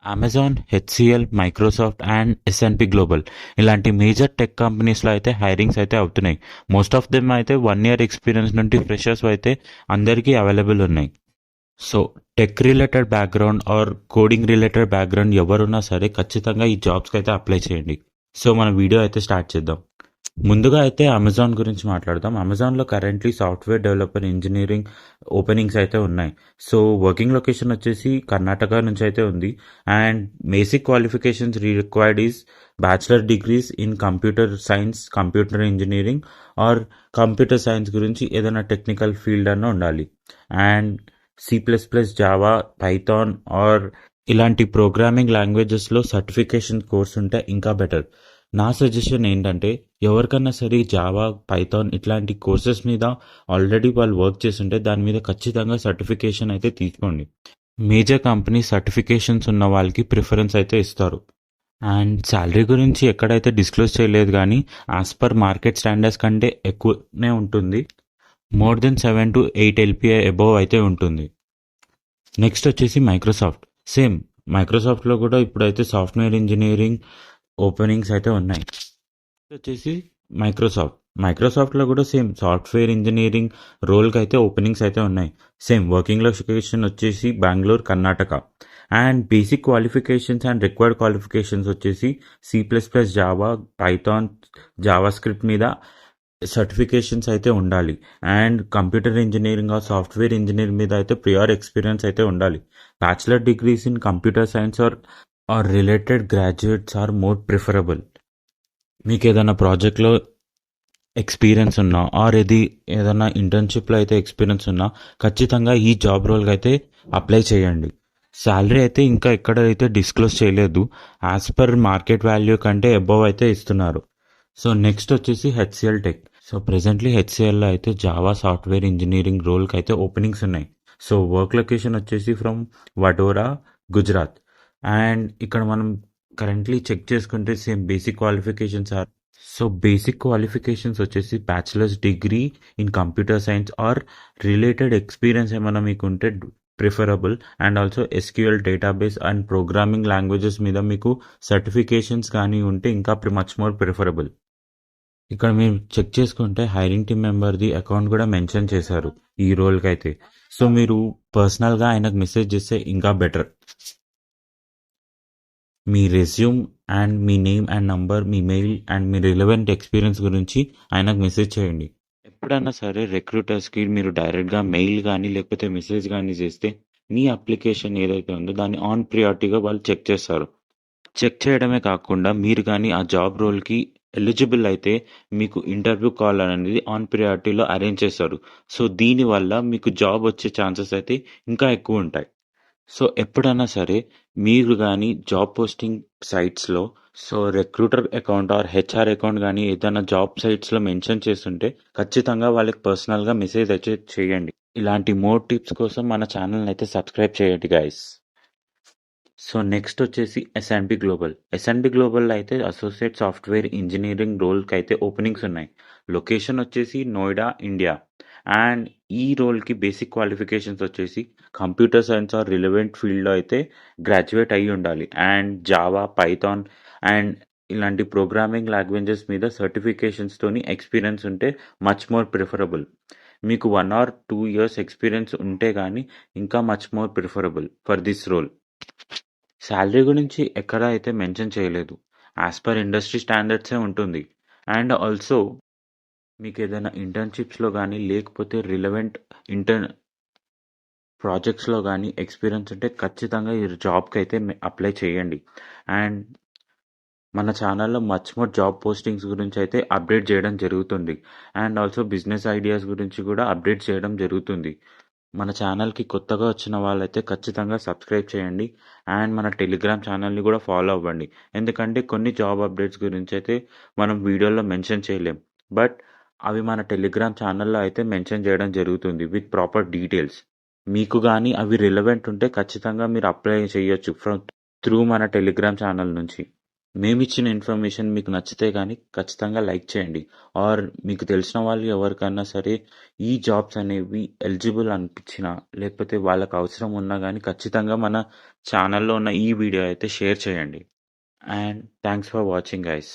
Amazon, HCl, Microsoft and SNP global ఇలాంటి major tech కంపెనీస్లో అయితే హైరింగ్స్ అయితే అవుతున్నాయి. మోస్ట్ ఆఫ్ దెమ్ అయితే 1 year ఎక్స్పీరియన్స్ నుండి ఫ్రెషర్స్ అయితే అందరికీ అవైలబుల్ ఉన్నాయి. So tech related background or coding related background ఎవరున్నా సరే ఖచ్చితంగా ఈ జాబ్స్కి అయితే అప్లై చేయండి. సో మన వీడియో అయితే స్టార్ట్ చేద్దాం. ముందుగా అయితే అమెజాన్ గురించి మాట్లాడదాం. అమెజాన్లో currently software developer engineering openings అయితే ఉన్నాయి. సో వర్కింగ్ లొకేషన్ వచ్చేసి కర్ణాటక నుంచి అయితే ఉంది. And basic qualifications required is bachelor degrees in computer science, computer engineering or computer science గురించి ఏదైనా టెక్నికల్ ఫీల్డ్ అన్న ఉండాలి. And C++, Java, Python or ఇలాంటి ప్రోగ్రామింగ్ లాంగ్వేజెస్లో సర్టిఫికేషన్ కోర్స్ ఉంటే ఇంకా బెటర్. నా సజెషన్ ఏంటంటే ఎవరికన్నా సరే జావా, పైథాన్ ఇట్లాంటి కోర్సెస్ మీద ఆల్రెడీ వాళ్ళు వర్క్ చేస్తుంటే దాని మీద ఖచ్చితంగా సర్టిఫికేషన్ అయితే తీసుకోండి. మేజర్ కంపెనీ సర్టిఫికేషన్స్ ఉన్న వాళ్ళకి ప్రిఫరెన్స్ అయితే ఇస్తారు. అండ్ శాలరీ గురించి ఎక్కడైతే డిస్క్లోజ్ చేయలేదు, కానీ యాజ్ పర్ మార్కెట్ స్టాండర్డ్స్ కంటే ఎక్కువనే ఉంటుంది. More than 7 to 8 LPA above అయితే ఉంటుంది. నెక్స్ట్ వచ్చేసి మైక్రోసాఫ్ట్. సేమ్ మైక్రోసాఫ్ట్లో కూడా ఇప్పుడైతే సాఫ్ట్వేర్ ఇంజనీరింగ్ ఓపెనింగ్స్ అయితే ఉన్నాయి. వచ్చేసి మైక్రోసాఫ్ట్లో కూడా సేమ్ సాఫ్ట్వేర్ ఇంజనీరింగ్ రోల్కి అయితే ఓపెనింగ్స్ అయితే ఉన్నాయి. సేమ్ వర్కింగ్ లొకేషన్ వచ్చేసి Bengaluru, Karnataka. And basic qualifications and required qualifications వచ్చేసి C++, Java, Python, JavaScript మీద సర్టిఫికేషన్స్ అయితే ఉండాలి. And computer engineering or software engineering మీద అయితే ప్రియర్ ఎక్స్పీరియన్స్ అయితే ఉండాలి. Bachelor degrees in computer science or related graduates are more preferable. మీకు ఏదైనా ప్రాజెక్ట్లో ఎక్స్పీరియన్స్ ఉన్నా ఆర్ ఏదైనా ఇంటర్న్షిప్లో అయితే ఎక్స్పీరియన్స్ ఉన్నా ఖచ్చితంగా ఈ జాబ్ రోల్కి అయితే అప్లై చేయండి. శాలరీ అయితే ఇంకా ఎక్కడైతే డిస్క్లోజ్ చేయలేదు. యాజ్ పర్ మార్కెట్ వాల్యూ కంటే అబోవ్ అయితే ఇస్తున్నారు. సో నెక్స్ట్ వచ్చేసి హెచ్సిఎల్ టెక్. సో ప్రెజెంట్లీ హెచ్సిఎల్లో అయితే జావా సాఫ్ట్వేర్ ఇంజనీరింగ్ రోల్కి అయితే ఓపెనింగ్స్ ఉన్నాయి. సో వర్క్ లొకేషన్ వచ్చేసి ఫ్రమ్ వడోరా, గుజరాత్. అండ్ ఇక్కడ మనం కరెంట్లీ చెక్ చేసుకుంటే సేమ్ బేసిక్ క్వాలిఫికేషన్స్ వచ్చేసి bachelors degree in computer science or related experience ఏమైనా మీకు ఉంటే preferable. And also SQL database and programming languages మీద మీకు సర్టిఫికేషన్స్ కానీ ఉంటే ఇంకా మచ్ మోర్ ప్రిఫరబుల్. ఇక్కడ మీరు చెక్ చేసుకుంటే హైరింగ్ టీమ్ మెంబర్ది అకౌంట్ కూడా మెన్షన్ చేశారు ఈ రోల్కి అయితే. సో మీరు పర్సనల్గా ఆయనకు మెసేజ్ చేస్తే ఇంకా better. Me resume and me name and number, me male and me relevant experience గురించి ఆయనకు మెసేజ్ చేయండి. ఎప్పుడన్నా సరే రిక్రూటర్స్కి మీరు డైరెక్ట్గా మెయిల్ కానీ లేకపోతే మెసేజ్ కానీ చేస్తే మీ అప్లికేషన్ ఏదైతే ఉందో దాన్ని ఆన్ ప్రియారిటీగా వాళ్ళు చెక్ చేస్తారు. చెక్ చేయడమే కాకుండా మీరు కానీ ఆ జాబ్ రోల్కి ఎలిజిబుల్ అయితే మీకు ఇంటర్వ్యూ కాల్ అనేది ఆన్ ప్రియారిటీలో అరేంజ్ చేస్తారు. సో దీనివల్ల మీకు జాబ్ వచ్చే ఛాన్సెస్ అయితే ఇంకా ఎక్కువ ఉంటాయి. సో ఎప్పుడైనా సరే మీరు కానీ జాబ్ పోస్టింగ్ సైట్స్లో recruiter account or HR account కానీ ఏదైనా జాబ్ సైట్స్లో మెన్షన్ చేస్తుంటే ఖచ్చితంగా వాళ్ళకి పర్సనల్గా మెసేజ్ అయితే చేయండి. ఇలాంటి మోర్ టిప్స్ కోసం మన ఛానల్ని అయితే సబ్స్క్రైబ్ చేయండి గైస్. సో నెక్స్ట్ వచ్చేసి ఎస్ఎన్పి గ్లోబల్ అయితే అసోసియేట్ సాఫ్ట్వేర్ ఇంజనీరింగ్ రోల్కి అయితే ఓపెనింగ్స్ ఉన్నాయి. లొకేషన్ వచ్చేసి నోయిడా, ఇండియా. అండ్ ఈ రోల్కి బేసిక్ క్వాలిఫికేషన్స్ వచ్చేసి కంప్యూటర్ సైన్స్ ఆర్ రిలవెంట్ ఫీల్డ్లో అయితే గ్రాడ్యుయేట్ అయ్యి ఉండాలి. అండ్ జావా, పైథాన్ అండ్ ఇలాంటి ప్రోగ్రామింగ్ లాంగ్వేజెస్ మీద సర్టిఫికేషన్స్తోని ఎక్స్పీరియన్స్ ఉంటే మచ్ మోర్ ప్రిఫరబుల్. మీకు 1 or 2 years ఎక్స్పీరియన్స్ ఉంటే కానీ ఇంకా much more preferable for this role. Salary గురించి ఎక్కడ అయితే మెన్షన్ చేయలేదు. యాజ్ పర్ ఇండస్ట్రీ స్టాండర్డ్సే ఉంటుంది. అండ్ ఆల్సో మీకు ఏదైనా ఇంటర్న్షిప్స్లో కానీ లేకపోతే రిలవెంట్ ప్రాజెక్ట్స్లో కానీ ఎక్స్పీరియన్స్ ఉంటే ఖచ్చితంగా ఈ జాబ్కి అయితే అప్లై చేయండి. అండ్ మన ఛానల్లో మచ్ మోర్ జాబ్ పోస్టింగ్స్ గురించి అయితే అప్డేట్ చేయడం జరుగుతుంది. అండ్ ఆల్సో బిజినెస్ ఐడియాస్ గురించి కూడా అప్డేట్ చేయడం జరుగుతుంది. మన ఛానల్కి కొత్తగా వచ్చిన వాళ్ళైతే ఖచ్చితంగా సబ్స్క్రైబ్ చేయండి. అండ్ మన టెలిగ్రామ్ ఛానల్ని కూడా ఫాలో అవ్వండి. ఎందుకంటే కొన్ని జాబ్ అప్డేట్స్ గురించి అయితే మనం వీడియోలో మెన్షన్ చేయలేం, బట్ అవి మన టెలిగ్రామ్ ఛానల్లో అయితే మెన్షన్ చేయడం జరుగుతుంది విత్ ప్రాపర్ డీటెయిల్స్. మీకు కానీ అవి రిలవెంట్ ఉంటే ఖచ్చితంగా మీరు అప్లై చేయొచ్చు త్రూ మన టెలిగ్రామ్ ఛానల్ నుంచి. మేమిచ్చిన ఇన్ఫర్మేషన్ మీకు నచ్చితే కానీ ఖచ్చితంగా లైక్ చేయండి. ఆర్ మీకు తెలిసిన వాళ్ళు ఎవరికన్నా సరే ఈ జాబ్స్ అనేవి ఎలిజిబుల్ అనిపించినా, లేకపోతే వాళ్ళకి అవసరం ఉన్నా కానీ ఖచ్చితంగా మన ఛానల్లో ఉన్న ఈ వీడియో అయితే షేర్ చేయండి. And thanks for watching guys.